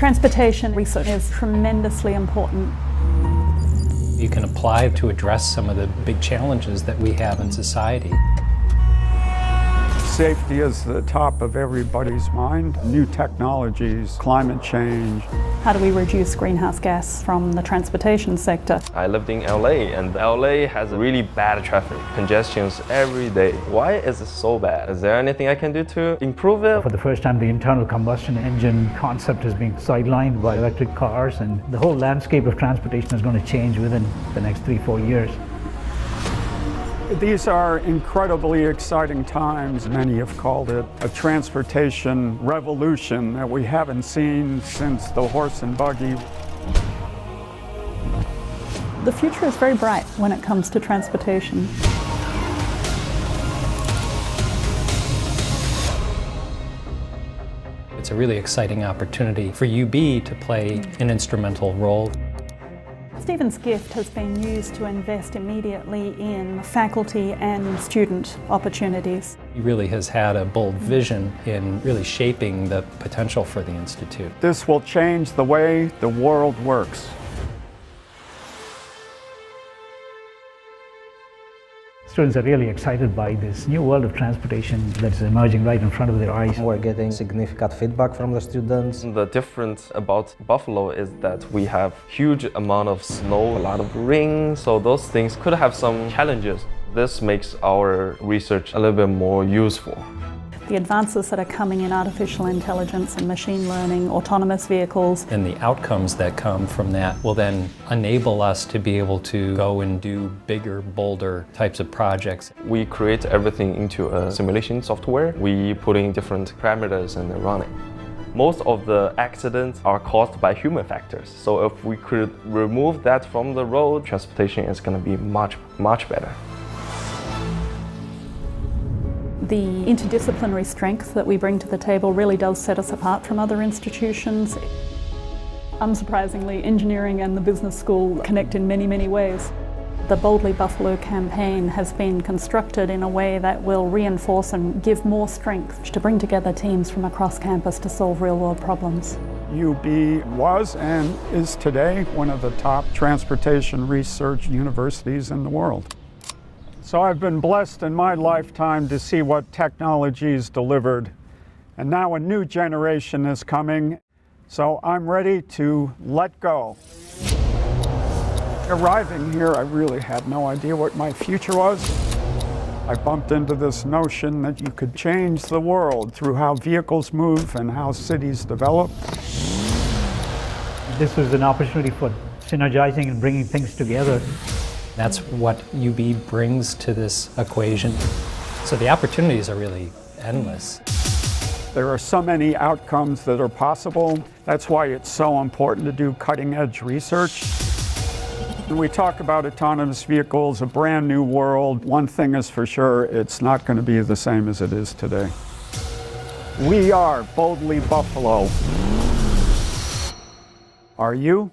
Transportation research is tremendously important. You can apply to address some of the big challenges that we have in society. Safety is the top of everybody's mind. New technologies, climate change. How do we reduce greenhouse gas from the transportation sector? I lived in LA, and LA has really bad traffic congestions every day. Why is it so bad? Is there anything I can do to improve it? For the first time, the internal combustion engine concept is being sidelined by electric cars, and the whole landscape of transportation is going to change within the next 3-4 years. These are incredibly exciting times. Many have called it a transportation revolution that we haven't seen since the horse and buggy. The future is very bright when it comes to transportation. It's a really exciting opportunity for UB to play an instrumental role. Stephen's gift has been used to invest immediately in faculty and student opportunities. He really has had a bold vision in really shaping the potential for the Institute. This will change the way the world works. Students are really excited by this new world of transportation that's emerging right in front of their eyes. We're getting significant feedback from the students. The difference about Buffalo is that we have huge amount of snow, a lot of rain, so those things could have some challenges. This makes our research a little bit more useful. The advances that are coming in artificial intelligence and machine learning, autonomous vehicles. And the outcomes that come from that will then enable us to be able to go and do bigger, bolder types of projects. We create everything into a simulation software. We put in different parameters and then run it. Most of the accidents are caused by human factors. So if we could remove that from the road, transportation is going to be much, much better. The interdisciplinary strength that we bring to the table really does set us apart from other institutions. Unsurprisingly, engineering and the business school connect in many, many ways. The Boldly Buffalo campaign has been constructed in a way that will reinforce and give more strength to bring together teams from across campus to solve real-world problems. UB was and is today one of the top transportation research universities in the world. So I've been blessed in my lifetime to see what technology is delivered, and now a new generation is coming, so I'm ready to let go. Arriving here, I really had no idea what my future was. I bumped into this notion that you could change the world through how vehicles move and how cities develop. This was an opportunity for synergizing and bringing things together. That's what UB brings to this equation. So the opportunities are really endless. There are so many outcomes that are possible. That's why it's so important to do cutting-edge research. When we talk about autonomous vehicles, a brand new world, one thing is for sure, it's not going to be the same as it is today. We are Boldly Buffalo. Are you?